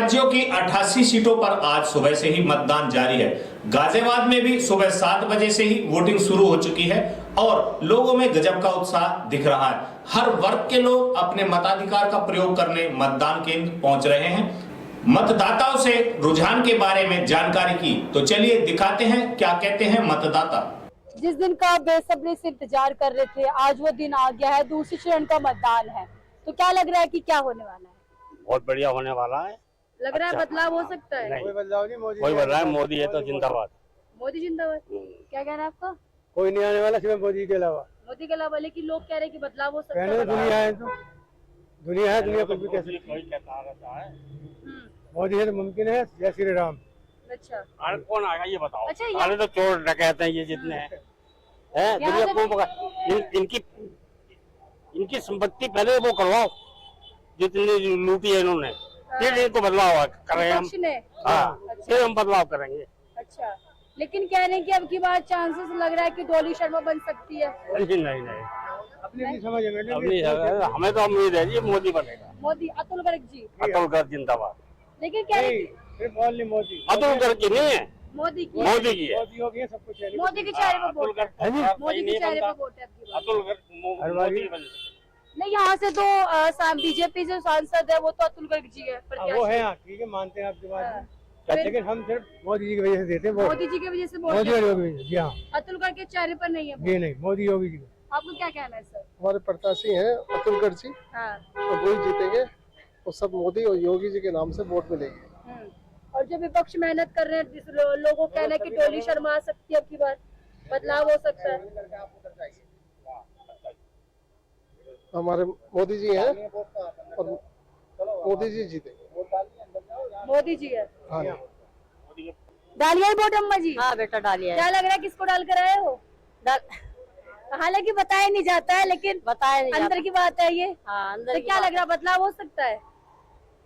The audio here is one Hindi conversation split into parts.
राज्यों की 88 सीटों पर आज सुबह से ही मतदान जारी है। गाजियाबाद में भी सुबह 7 बजे से ही वोटिंग शुरू हो चुकी है और लोगों में गजब का उत्साह दिख रहा है। हर वर्ग के लोग अपने मताधिकार का प्रयोग करने मतदान केंद्र पहुंच रहे हैं। मतदाताओं से रुझान के बारे में जानकारी की तो चलिए दिखाते हैं क्या कहते हैं मतदाता। जिस दिन का बेसब्री से इंतजार कर रहे थे, आज वो दिन आ गया है। दूसरे चरण का मतदान है, तो क्या लग रहा है कि क्या होने वाला है? बहुत बढ़िया होने वाला है। लग रहा है बदलाव हो सकता है। कोई बदलाव नहीं, मोदी कोई बदलाव है। मोदी है तो जिंदाबाद। मोदी जिंदाबाद। क्या कहना है आपका? कोई नहीं आने वाला सिर्फ मोदी के अलावा। मोदी के अलावा, लेकिन लोग कह रहे हैं कि बदलाव हो सकता है। दुनिया है तो दुनिया है, दुनिया कुछ भी कैसे कोई कहता रहता है मोदी है तो मुमकिन है। जय श्री राम। अच्छा, अरे कौन आएगा ये बताओ। अच्छा, अरे तो चोर डकैत हैं ये जितने हैं दुनिया को इनकी संपत्ति पहले वो करवाओ जितनी लूटी है इन्होंने, फिर इनको बदलाव करेंगे हम। हाँ, फिर हम बदलाव करेंगे। अच्छा, लेकिन कह रहे हैं कि अब की बार चांसेस लग रहा है कि डॉली शर्मा बन सकती है। नहीं अपनी नहीं समझ में अपनी हमें तो उम्मीद है जी मोदी बनेगा। मोदी, अतुल गर्ग जी। अतुल गर्ग जिंदाबाद। लेकिन कह रहे हैं सिर्फ ओनली मोदी। अतुल गर्ग की नहीं है, मोदी की मोदी की है। मोदी हो गया सब कुछ है। मोदी के चेहरे पर वोट है। मोदी के चेहरे पर वोट है अब की बार। अतुल गर्ग मोदी की वजह से नहीं, यहाँ से तो बीजेपी से सांसद है, वो तो अतुल गर्ग जी है। वो है, ठीक है, मानते हैं आपकी बात, लेकिन हम सिर्फ मोदी जी की वजह से देते हैं। मोदी जी की वजह से मोदी योगी जी। हाँ, अतुल गर्ग के चेहरे पर नहीं है। ये नहीं, मोदी योगी जी। आपको क्या कहना है सर? हमारे प्रत्याशी हैं अतुल गर्ग जी, हाँ। तो वही जीतेंगे और सब मोदी और योगी जी के नाम से वोट मिलेगी। और जो विपक्ष मेहनत कर रहे हैं, लोगों का कहना है कि डॉली शर्मा आ सकती है, अब की बार बदलाव हो सकता है। हमारे मोदी जी हैं और मोदी जी जीतेंगे। मोदी जी है। हाँ, डालिया वोट अम्मा जी? हाँ बेटा डालिया। क्या लग रहा है किसको डाल कर आए हो? हालांकि बताया नहीं जाता है, लेकिन बताया नहीं अंदर की बात है ये। हाँ, अंदर तो क्या लग रहा है बदलाव हो सकता है?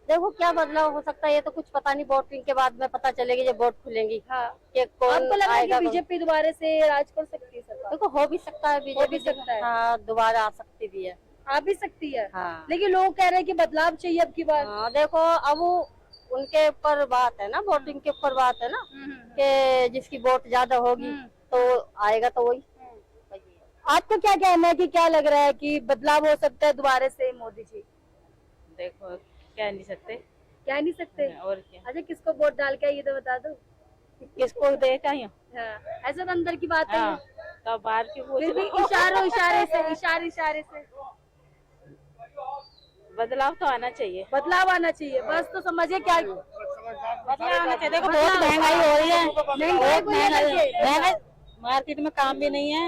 देखो क्या बदलाव हो सकता है, ये तो कुछ पता नहीं, वोटिंग के बाद में पता चलेगी जब वोट खुलेंगी। हाँ, कि कौन आपको लग रहा है कि आएगा। बीजेपी दोबारा से राज कर सकती है सरकार? देखो हो भी सकता है, बीजेपी भी सकता है। हाँ दोबारा आ सकती भी है। आ भी सकती है। हाँ। लेकिन लोग कह रहे हैं कि बदलाव चाहिए अब की बार। हाँ देखो अब वो उनके ऊपर बात है ना, वोटिंग के ऊपर बात है ना, कि जिसकी वोट ज्यादा होगी तो आएगा तो वही। आपको क्या कहना है कि क्या लग रहा है कि बदलाव हो सकता है दोबारा से मोदी जी? देखो कह नहीं सकते। कह नहीं सकते? और क्या। अच्छा, किसको वोट डाल के ये तो बता दो। किसको देखा ही हाँ, ऐसा तो अंदर की बात है। तो बाहर की फिर भी इशारे से बदलाव तो आना चाहिए। बदलाव आना चाहिए, बस तो समझिए क्या बदलाव आना चाहिए। देखो बहुत महंगाई हो रही है, महंगाई मार्केट में काम भी नहीं है।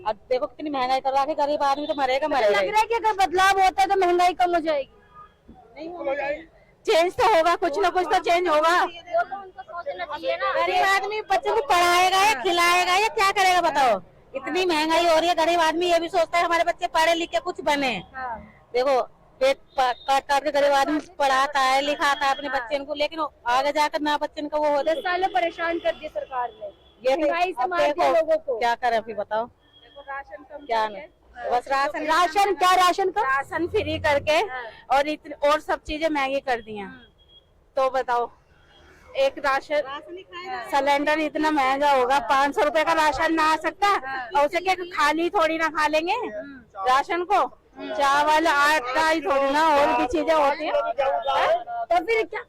अब देखो कितनी महंगाई कर रहा है, गरीब आदमी तो मरेगा। लग रहा है कि अगर बदलाव होता है तो महंगाई कम हो जाएगी। नहीं चेंज तो होगा, कुछ ना कुछ तो चेंज होगा। गरीब आदमी बच्चों को पढ़ाएगा या खिलाएगा या क्या करेगा बताओ? इतनी महंगाई हो रही है, गरीब आदमी ये भी सोचता है हमारे बच्चे पढ़े लिखे कुछ बने। देखो पेट काट के गरीब आदमी पढ़ाता है लिखाता है अपने बच्चे को, लेकिन आगे जाकर ना बच्चे का वो होता है। 10 साल में परेशान कर दिया सरकार ने, ये महंगाई से मार दिया लोगों को। क्या करे अभी बताओ? राशन कम क्या ना बस राशन फ्री करके और इतने और सब चीजें महंगी कर दी हैं। तो बताओ एक राशन सिलेंडर इतना महंगा होगा, 500 रुपए का राशन ना आ सकता और उसे क्या खाली थोड़ी ना खा लेंगे राशन को? चावल आटा ही थोड़ी ना, और भी चीजें होती हैं। तो फिर क्या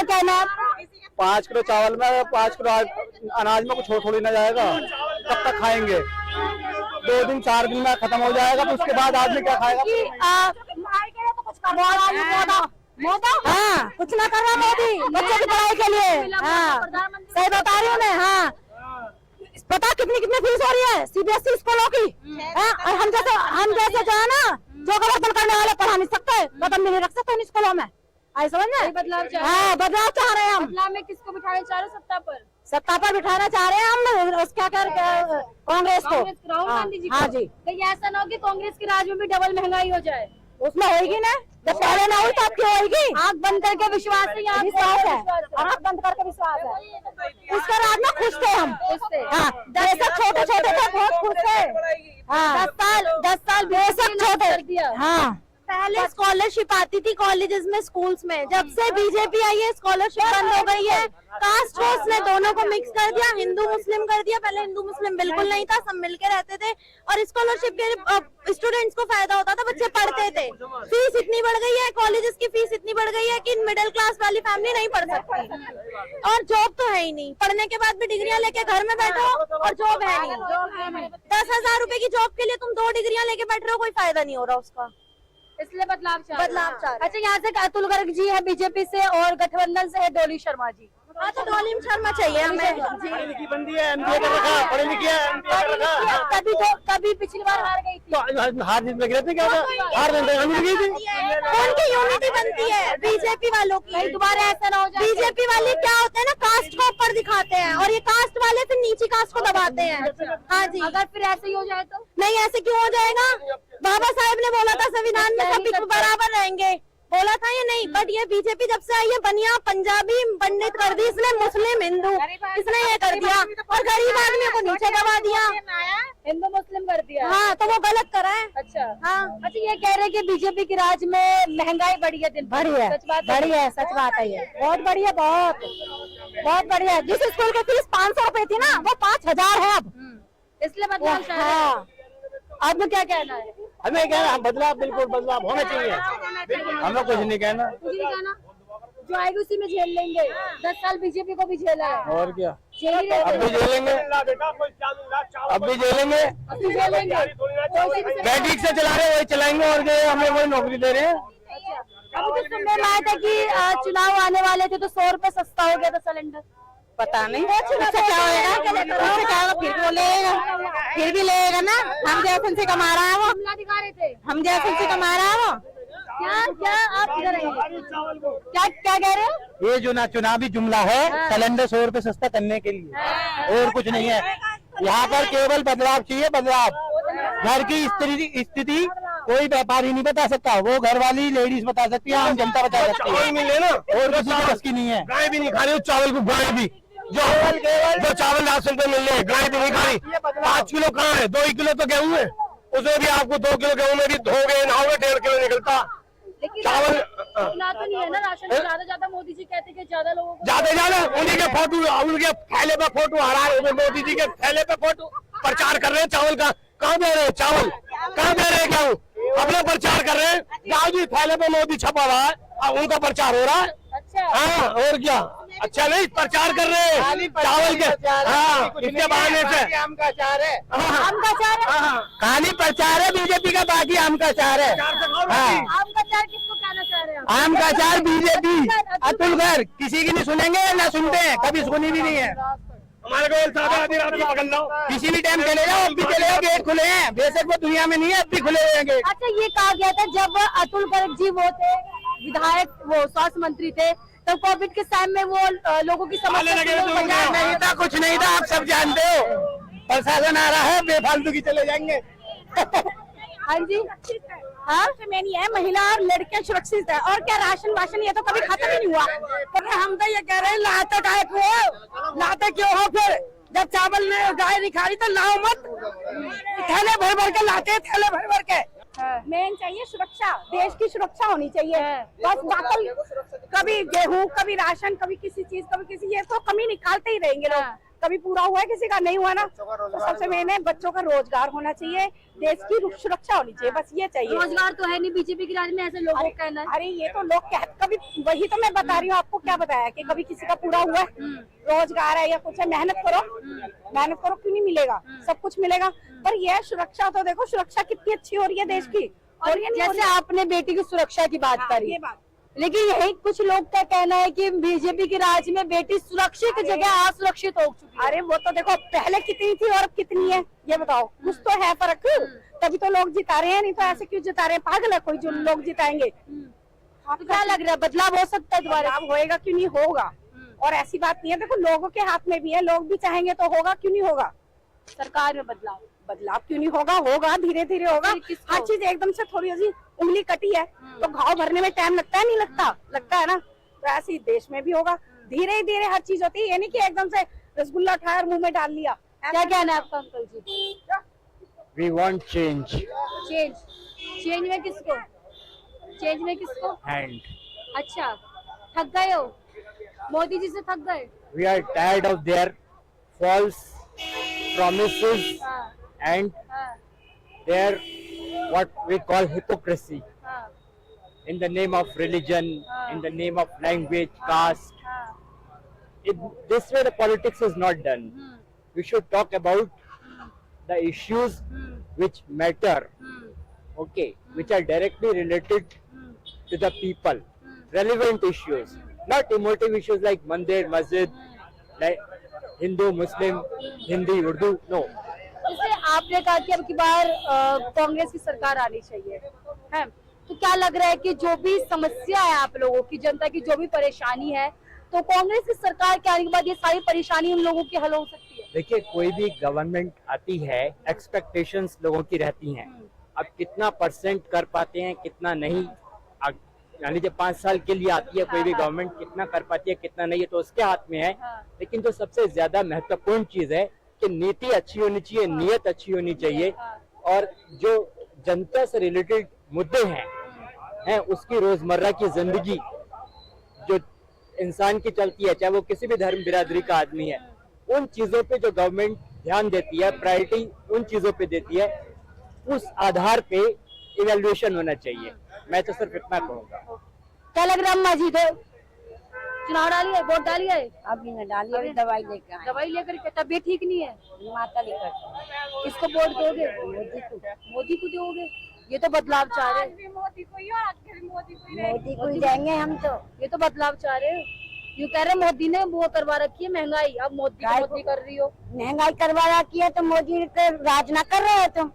कहना आप? 5 किलो चावल में 5 किलो अनाज में कुछ थोड़ी ना जाएगा। कब तक खाएंगे? 2 दिन 4 दिन में खत्म हो जाएगा, तो उसके बाद आदमी क्या खाएगा? हाँ, कुछ ना कर रहा मोदी बच्चों की पढ़ाई के लिए। हाँ, सही बता रही हूँ मैं। हाँ, पता कितनी फीस हो रही है सीबीएसई स्कूलों की। और हम जैसे जो है ना, जो गलत करने वाले पढ़ा नहीं सकते, कदम भी नहीं रख सकते इन स्कूलों में। आई समझ में? बदलाव चाह रहे हैं हम। बदलाव में किसको बिठाना चाह रहे? सत्ता पर बिठाना चाह रहे हैं हम। क्या कर कांग्रेस को, राहुल गांधी जी। हाँ जी। कहीं ऐसा ना हो कि कांग्रेस के राज में भी डबल महंगाई हो जाए। उसमें होगी ना, जब पहले ना हुई तो अब क्यों होगी? आँख बंद करके विश्वास है, आँख बंद करके विश्वास है। उसके राज में खुश थे हम। हाँ, जैसे छोटे थे बहुत खुश थे। हाँ, 10 साल बेशक छोटे। हाँ, पहले स्कॉलरशिप आती थी कॉलेजेस में, स्कूल्स में। जब से बीजेपी आई है स्कॉलरशिप बंद हो गई है। कास्ट वास्ट ने दोनों को मिक्स कर दिया, हिंदू मुस्लिम कर दिया। पहले हिंदू मुस्लिम बिल्कुल नहीं था, सब मिलके रहते थे और स्कॉलरशिप के स्टूडेंट्स को फायदा होता था, बच्चे पढ़ते थे। फीस इतनी बढ़ गई है, कॉलेजेस की फीस इतनी बढ़ गई है कि मिडिल क्लास वाली फैमिली नहीं पढ़ सकती। और जॉब तो है ही नहीं, पढ़ने के बाद भी डिग्रियां लेके घर में बैठो और जॉब है नहीं। 10,000 रुपए की जॉब के लिए तुम 2 डिग्रियां लेके बैठ रहे हो, कोई फायदा नहीं हो रहा उसका। इसलिए बदलाव चाह अच्छा, यहाँ से अतुल गर्ग जी है बीजेपी से और गठबंधन से है डोली शर्मा जी। हाँ, तो डोली शर्मा चाहिए हमें। पढ़ी लिखी बंदी है, MBA कर रखा, पढ़ी लिखी है, MBA कर रखा। कभी पिछली बार हार गई थी, तो हार जीत लग रहे थे, क्या हार गई थी। उनकी यूनिटी बनती है बीजेपी वालों की। दोबारा ऐसा ना हो जाए। बीजेपी वाले क्या होते हैं ना, कास्ट को ऊपर दिखाते हैं और ये कास्ट वाले फिर नीची कास्ट को दबाते हैं। हाँ जी, अगर फिर ऐसे ही हो जाए तो नहीं, ऐसे क्यों हो जाएगा? बाबा साहब ने बोला था संविधान में सभी बराबर रहेंगे, बोला था ये नहीं। बट ये बीजेपी जब से आई है, बनिया पंजाबी पंडित कर दी इसने, मुस्लिम हिंदू इसने ये कर दिया और गरीब आदमी को नीचे दबा दिया, हिंदू मुस्लिम कर दिया। हाँ, तो वो गलत करा है। अच्छा हाँ, अच्छा, ये कह रहे हैं कि बीजेपी के राज में महंगाई बढ़ी है, दिन बढ़ी है, सच बात बढ़िया है, सच बात है, ये बहुत बढ़िया, बहुत बढ़िया। जिस स्कूल की फीस 500 रुपए थी ना, वो 5,000 है अब। इसलिए बदलाव चाह रहे हैं। हाँ, अब क्या कहना है? हमें कहना बदलाव, बिल्कुल बदलाव होना चाहिए, हमें कुछ नहीं कहना। कुछ नहीं कहना, जो आएगी उसी में झेल लेंगे। 10 साल बीजेपी को भी झेला है और क्या, झेल ही अब भी झेलेंगे, अब भी झेलेंगे। ठीक से चला रहे वही चलाएंगे, और जो हमें वही नौकरी दे रहे हैं। अभी तो सुनने में आया था कि चुनाव आने वाले थे तो 100 रुपए सस्ता हो गया था सिलेंडर। पता नहीं उससे क्या होएगा, उससे क्या होगा, फिर वो लेगा, फिर भी लेगा ना। हम जैसे से कमा रहा है वो, हम जैसे से कमा रहा है वो। क्या आप इधर आइए। क्या कह रहे हो? ये जो ना चुनावी जुमला है, सिलेंडर 100 रुपए सस्ता करने के लिए, और कुछ नहीं है। यहाँ पर केवल बदलाव चाहिए, बदलाव। घर की स्थिति कोई व्यापारी नहीं बता सकता, वो घर वाली लेडीज बता सकती है, आम जनता बता सकती है। मिले ना, और किसी की बस की नहीं है। गाय भी नहीं खा रही चावल को, गाय भी जो चावल राशन पे मिल रहे, गाय भी नहीं खा रही। 5 किलो कहाँ है, 2 किलो तो गेहूँ है, उसमें भी आपको 2 किलो गेहूँ में भी धोगे नहाओगे 1.5 किलो निकलता। चावल इतना तो नहीं है ना, राशन ज्यादा मोदी जी कहते हैं कि ज्यादा लोगों को ज्यादा उन्हीं के फोटो, उनके थैले पे फोटो आ रहा है, मोदी जी के थैले पे फोटो प्रचार कर रहे हैं चावल का। कहाँ दे रहे हैं चावल, कहाँ दे रहे हैं गेहूँ, अपना प्रचार कर रहे हैं। गाँव जी थैले पे मोदी छपा रहा है, अब उनका प्रचार हो रहा है। अच्छा हाँ, और क्या, अच्छा नहीं प्रचार कर रहे हैं चावल के। हाँ, इसके बहाने से आम का अचार है, आम का अचार है, खाली प्रचार है बीजेपी का, बाकी आम का अचार है। आम का अचार किसको कहना चाह रहे हैं? आम का अचार बीजेपी, अतुल गर्ग, किसी की नहीं सुनेंगे ना सुनते हैं, कभी सुनी भी नहीं है। हमारे को आधी रात को पकड़ लो, किसी भी टाइम चले जाओ, अब भी चले जाओ, गेट खुले हैं, बेशक वो दुनिया में नहीं है, अब भी खुले हुए हैं गेट। अच्छा, ये कहा गया था जब अतुल गर्ग जी वो थे विधायक, वो स्वास्थ्य मंत्री थे, तो कोविड के टाइम में वो लोगों की समस्या नहीं था, कुछ नहीं था, आप सब जानते हो। प्रशासन आ रहा है, बेफालतू की चले जाएंगे। हाँ जी, हाँ, में नहीं है, महिला और लड़कियां सुरक्षित है। और क्या राशन वाशन ये तो कभी खत्म ही नहीं हुआ। पर हम तो ये कह रहे हैं, लाते काय को, लाते क्यों हो? फिर जब चावल में गाय नहीं खा रही तो लाओ मत, थैले भर भर के लाते, थैले भर भर के। मेन चाहिए सुरक्षा, देश की सुरक्षा होनी चाहिए। बस बाकी कभी गेहूं, कभी राशन, कभी किसी चीज, कभी किसी, ये तो कमी निकालते ही रहेंगे लोग। कभी पूरा हुआ है, किसी का नहीं हुआ ना। तो सबसे मेन है बच्चों का रोजगार होना चाहिए, देश की सुरक्षा होनी चाहिए, बस ये चाहिए। रोजगार तो है नहीं बीजेपी के राज में, ऐसे लोगों को कहना है। अरे ये तो लोग कहते, कभी वही तो मैं बता रही हूँ आपको, क्या बताया कि कभी किसी का पूरा हुआ है, रोजगार है या कुछ है। मेहनत करो, क्यों नहीं मिलेगा, सब कुछ मिलेगा। पर यह सुरक्षा तो देखो, सुरक्षा कितनी अच्छी हो रही है देश की। और जैसे आपने बेटी की सुरक्षा की बात करी, लेकिन यही कुछ लोग का कहना है कि बीजेपी के राज में बेटी सुरक्षित की जगह असुरक्षित हो चुकी है। अरे वो तो देखो, पहले कितनी थी और अब कितनी है, ये बताओ, कुछ तो है फर्क। तभी तो लोग जिता रहे हैं, नहीं तो ऐसे क्यों जिता रहे हैं? पागल है कोई जो लोग जिताएंगे। आपको क्या लग रहा है, बदलाव हो सकता है दोबारा? होएगा क्यों नहीं होगा। और ऐसी बात नहीं है, देखो लोगों के हाथ में भी है, लोग भी चाहेंगे तो होगा, क्यों नहीं होगा। सरकार में बदलाव क्यों नहीं होगा, होगा, धीरे धीरे होगा। हर चीज एकदम से, थोड़ी सी उंगली कटी है तो घाव भरने में टाइम लगता है, नहीं लगता? लगता है ना। तो ऐसे ही देश में भी होगा, धीरे धीरे हर चीज होती है, ये नहीं कि एकदम से रसगुल्ला उठाया और मुंह में डाल लिया। क्या कहना है आपका uncle ji? We want change. Change में किसको? चेंज में किसको? हैंड। अच्छा, थक गए हो मोदी जी से, थक गए? We are tired of their false promises and their what we call hypocrisy in the name of religion, in the name of language, caste. This way the politics is not done. We should talk about the issues which matter, okay, which are directly related to the people, relevant issues, not emotive issues like mandir, masjid, like Hindu, Muslim, Hindi, Urdu, no. जैसे आपने कहा कि अब की बार कांग्रेस की सरकार आनी चाहिए, है, तो क्या लग रहा है कि जो भी समस्या है आप लोगों की, जनता की जो भी परेशानी है, तो कांग्रेस की सरकार के आने के बाद ये सारी परेशानी उन लोगों की हल हो सकती है? देखिए, कोई भी गवर्नमेंट आती है, एक्सपेक्टेशंस लोगों की रहती हैं। अब कितना परसेंट कर पाते हैं, कितना नहीं, यानी जब 5 साल के लिए आती है कोई भी गवर्नमेंट, कितना कर पाती है कितना नहीं है तो उसके हाथ में है। लेकिन जो सबसे ज्यादा महत्वपूर्ण चीज है कि नीति अच्छी होनी चाहिए, नीयत अच्छी होनी चाहिए, और जो जनता से रिलेटेड मुद्दे हैं उसकी रोजमर्रा की जिंदगी जो इंसान की चलती है, चाहे वो किसी भी धर्म बिरादरी का आदमी है, उन चीजों पे जो गवर्नमेंट ध्यान देती है, प्रायोरिटी उन चीजों पे देती है, उस आधार पे इवैल्यूएशन होना चाहिए। मैं तो सिर्फ इतना कहूँगा। क्या लग रहा है अम्मा जी? तो चुनाव डालिए, वोट डालिए? अभी न डालिए, अभी दवाई लेकर आए। दवाई लेकर के तबीयत ठीक नहीं है? माता लेकर। किसको वोट दोगे? मोदी को। मोदी को दोगे? ये तो बदलाव चाह रहे हैं। मोदी को ही देंगे हम तो। ये तो बदलाव चाह रहे हो। यूँ कह रहे मोदी ने वो करवा रखी है महंगाई, अब मोदी कर रही हो। महंगाई करवा रखी है तो मोदी के राज ना कर रहे हो तुम?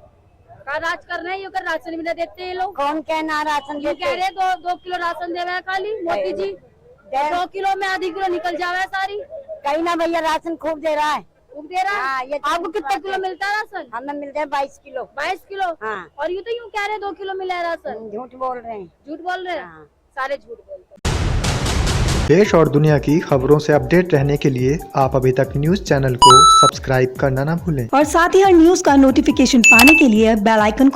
का राज करना है, ये कर राशन भी न देते ये लोग। कौन कहना राशन ये कह रहे 2 किलो राशन दे रहा है खाली मोदी जी, 2 किलो में आधी किलो निकल जावे सारी। कहीं ना भैया राशन खूब दे रहा है। खूब दे रहा है? ये आपको कितना किलो मिलता है राशन? हमें मिलते हैं 22 किलो। 22 किलो? हाँ। और ये तो यूँ कह रहे 2 किलो मिला है राशन। झूठ बोल रहे हैं। झूठ बोल रहे हैं? हाँ। सारे झूठ बोलते हैं। देश और दुनिया की खबरों से अपडेट रहने के लिए आप अभी तक न्यूज चैनल को सब्सक्राइब करना ना भूलें और साथ ही हर न्यूज का नोटिफिकेशन पाने के लिए बेल आइकन